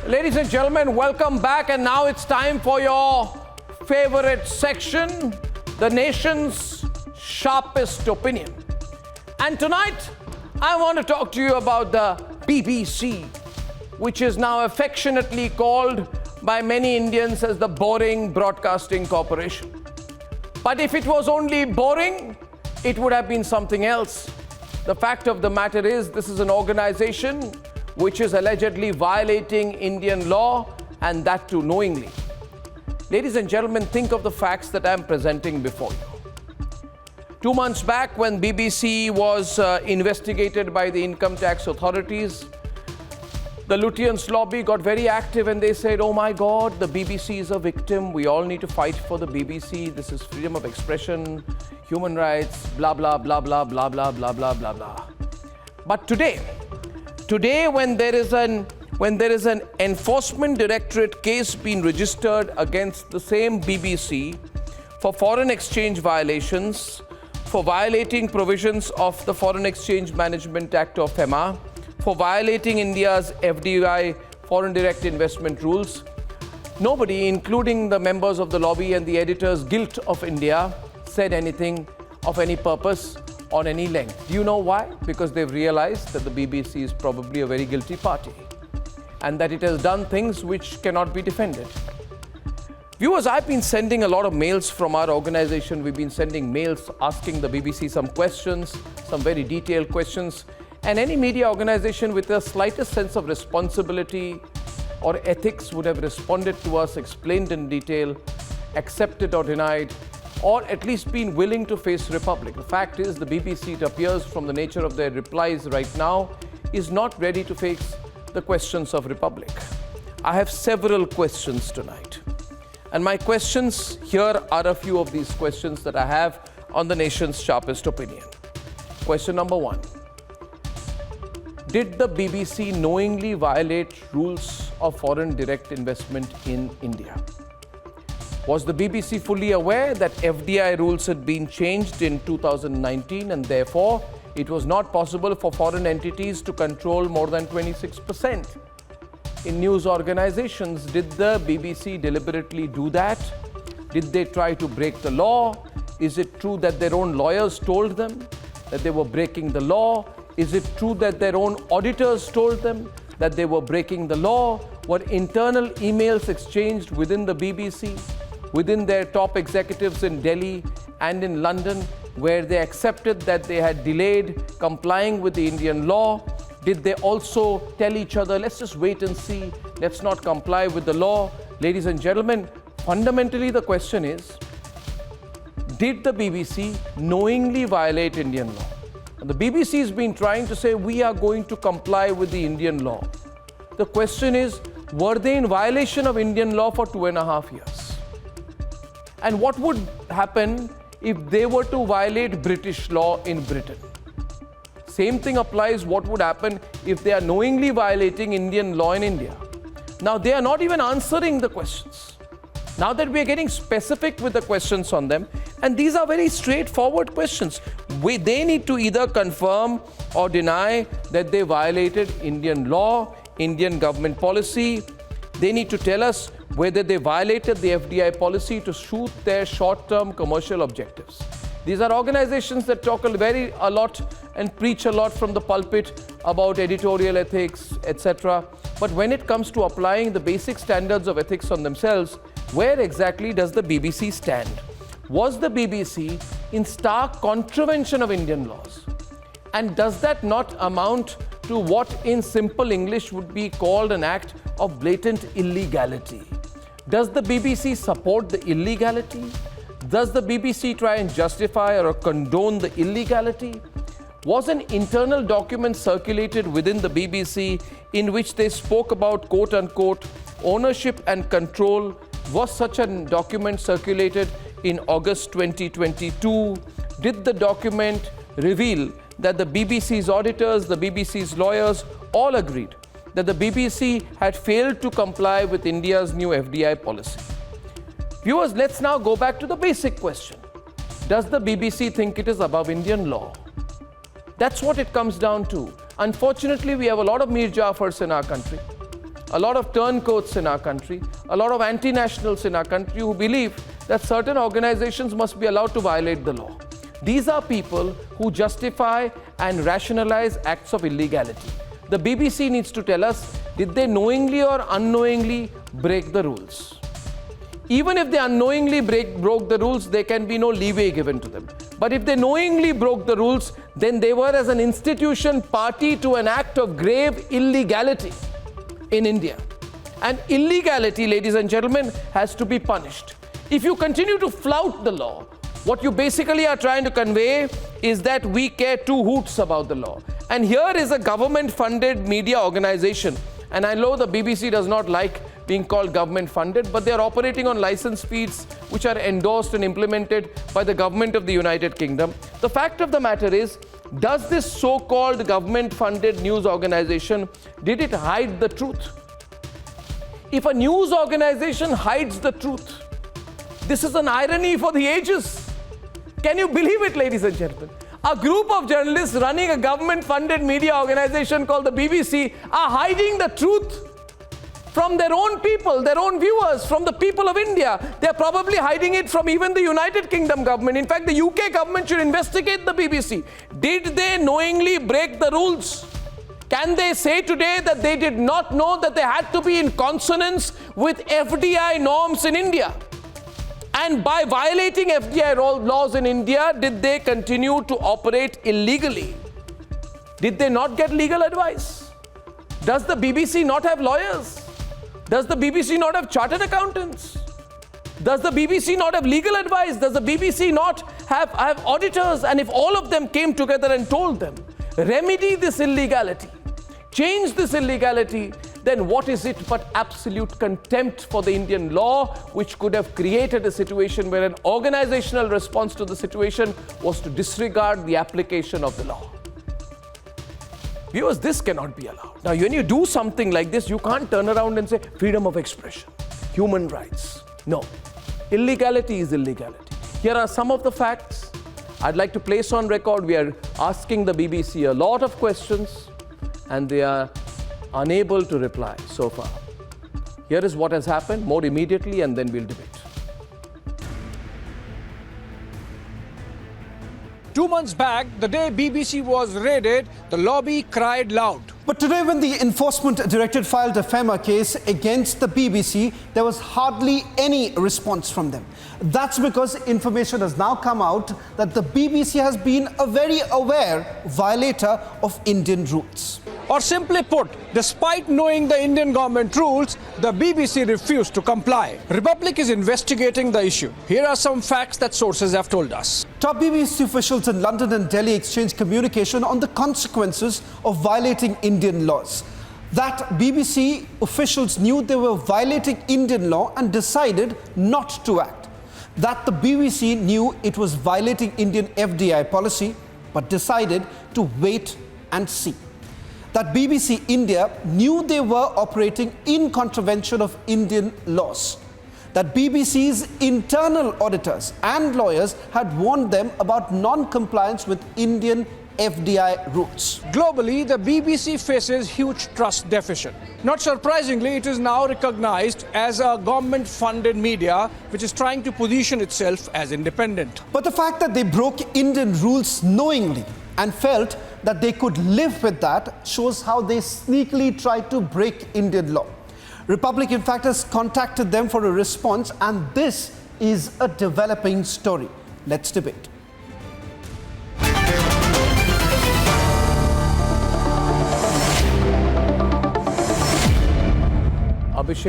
Ladies and gentlemen, welcome back, and now it's time for your favorite section, the nation's sharpest opinion. And tonight, I want to talk to you about the BBC, which is now affectionately called by many Indians as the Boring Broadcasting Corporation. But if it was only boring, it would have been something else. The fact of the matter is, this is an organization which is allegedly violating Indian law, and that too knowingly. Ladies and gentlemen, think of the facts that I'm presenting before you. 2 months back, when BBC was investigated by the income tax authorities, the Lutyens lobby got very active and they said, oh my God, the BBC is a victim. We all need to fight for the BBC. This is freedom of expression, human rights, blah, blah, blah, blah, blah, blah, blah, blah, blah, blah. But today, when there is an enforcement directorate case being registered against the same BBC for foreign exchange violations, for violating provisions of the Foreign Exchange Management Act of FEMA, for violating India's FDI, foreign direct investment rules, nobody, including the members of the lobby and the editors Guild of India, said anything of any purpose on any length. Do you know why? Because they've realized that the BBC is probably a very guilty party and that it has done things which cannot be defended. Viewers, I've been sending a lot of mails from our organization. We've been sending mails asking the BBC some questions, some very detailed questions. And any media organization with the slightest sense of responsibility or ethics would have responded to us, explained in detail, accepted or denied, or at least been willing to face Republic. The fact is, the BBC, it appears from the nature of their replies right now, is not ready to face the questions of Republic. I have several questions tonight. And my questions here are a few of these questions that I have on the nation's sharpest opinion. Question number 1. Did the BBC knowingly violate rules of foreign direct investment in India? Was the BBC fully aware that FDI rules had been changed in 2019 and therefore it was not possible for foreign entities to control more than 26%? In news organizations, did the BBC deliberately do that? Did they try to break the law? Is it true that their own lawyers told them that they were breaking the law? Is it true that their own auditors told them that they were breaking the law? Were internal emails exchanged within the BBC, within their top executives in Delhi and in London, where they accepted that they had delayed complying with the Indian law? Did they also tell each other, let's just wait and see, let's not comply with the law? Ladies and gentlemen, fundamentally the question is, did the BBC knowingly violate Indian law? And the BBC has been trying to say, we are going to comply with the Indian law. The question is, were they in violation of Indian law for 2.5 years? And what would happen if they were to violate British law in Britain? Same thing applies. What would happen if they are knowingly violating Indian law in India? Now, they are not even answering the questions. Now that we are getting specific with the questions on them, and these are very straightforward questions. They need to either confirm or deny that they violated Indian law, Indian government policy. They need to tell us whether they violated the FDI policy to suit their short-term commercial objectives. These are organizations that talk a lot and preach a lot from the pulpit about editorial ethics, etc. But when it comes to applying the basic standards of ethics on themselves, where exactly does the BBC stand? Was the BBC in stark contravention of Indian laws? And does that not amount to what in simple English would be called an act of blatant illegality? Does the BBC support the illegality? Does the BBC try and justify or condone the illegality? Was an internal document circulated within the BBC in which they spoke about, quote unquote, ownership and control? Was such a document circulated in August 2022? Did the document reveal that the BBC's auditors, the BBC's lawyers all agreed that the BBC had failed to comply with India's new FDI policy? Viewers, let's now go back to the basic question. Does the BBC think it is above Indian law? That's what it comes down to. Unfortunately, we have a lot of Mir Jafars in our country. a lot of turncoats in our country, a lot of anti-nationals in our country who believe that certain organizations must be allowed to violate the law. These are people who justify and rationalize acts of illegality. The BBC needs to tell us, did they knowingly or unknowingly break the rules? Even if they unknowingly broke the rules, there can be no leeway given to them. But if they knowingly broke the rules, then they were, as an institution, party to an act of grave illegality in India. And illegality, ladies and gentlemen, has to be punished. If you continue to flout the law, what you basically are trying to convey is that we care two hoots about the law. And here is a government-funded media organization. And I know the BBC does not like being called government-funded, but they are operating on license fees which are endorsed and implemented by the government of the United Kingdom. The fact of the matter is, does this so-called government-funded news organization, did it hide the truth? If a news organization hides the truth, this is an irony for the ages. Can you believe it, ladies and gentlemen? A group of journalists running a government-funded media organization called the BBC are hiding the truth from their own people, their own viewers, from the people of India. They're probably hiding it from even the United Kingdom government. In fact, the UK government should investigate the BBC. Did they knowingly break the rules? Can they say today that they did not know that they had to be in consonance with FDI norms in India? And by violating FDI laws in India, did they continue to operate illegally? Did they not get legal advice? Does the BBC not have lawyers? Does the BBC not have chartered accountants? Does the BBC not have legal advice? Does the BBC not have auditors? And if all of them came together and told them, remedy this illegality, change this illegality, then what is it but absolute contempt for the Indian law, which could have created a situation where an organizational response to the situation was to disregard the application of the law. Viewers, this cannot be allowed. Now, when you do something like this, you can't turn around and say freedom of expression, human rights. No, illegality is illegality. Here are some of the facts. I'd like to place on record, we are asking the BBC a lot of questions, and they are unable to reply so far. Here is what has happened, more immediately, and then we'll debate. 2 months back, the day BBC was raided, the lobby cried loud. But today, when the Enforcement Directorate filed a FEMA case against the BBC, there was hardly any response from them. That's because information has now come out that the BBC has been a very aware violator of Indian rules. Or simply put, despite knowing the Indian government rules, the BBC refused to comply. Republic is investigating the issue. Here are some facts that sources have told us. Top BBC officials in London and Delhi exchanged communication on the consequences of violating Indian laws. That BBC officials knew they were violating Indian law and decided not to act. That the BBC knew it was violating Indian FDI policy, but decided to wait and see. That BBC India knew they were operating in contravention of Indian laws. That BBC's internal auditors and lawyers had warned them about non-compliance with Indian FDI rules. Globally, the BBC faces huge trust deficit. Not surprisingly, it is now recognized as a government-funded media which is trying to position itself as independent. But the fact that they broke Indian rules knowingly and felt that they could live with that shows how they sneakily tried to break Indian law. Republic, in fact, has contacted them for a response, and this is a developing story. Let's debate. Abhishek